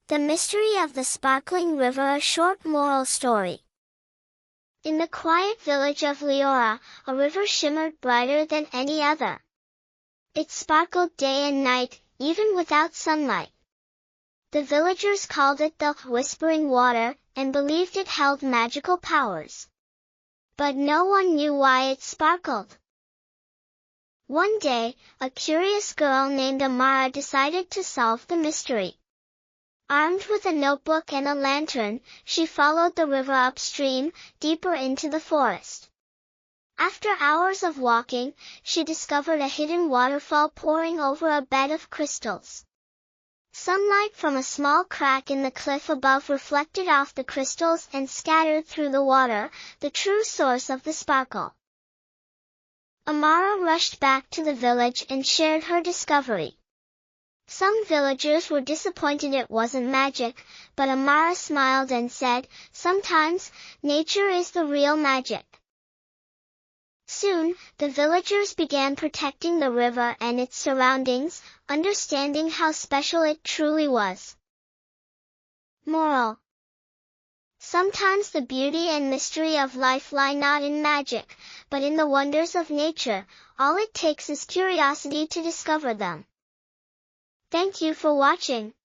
The Mystery of the Sparkling River. A short moral story. In the quiet village of Leora, a river shimmered brighter than any other. It sparkled day and night, even without sunlight. The villagers called it the Whispering Water, and believed it held magical powers. But no one knew why it sparkled. One day, a curious girl named Amara decided to solve the mystery. Armed with a notebook and a lantern, she followed the river upstream, deeper into the forest. After hours of walking, she discovered a hidden waterfall pouring over a bed of crystals. Sunlight from a small crack in the cliff above reflected off the crystals and scattered through the water, the true source of the sparkle. Amara rushed back to the village and shared her discovery. Some villagers were disappointed it wasn't magic, but Amara smiled and said, "Sometimes, nature is the real magic." Soon, the villagers began protecting the river and its surroundings, understanding how special it truly was. Moral: sometimes the beauty and mystery of life lie not in magic, but in the wonders of nature. All it takes is curiosity to discover them. Thank you for watching.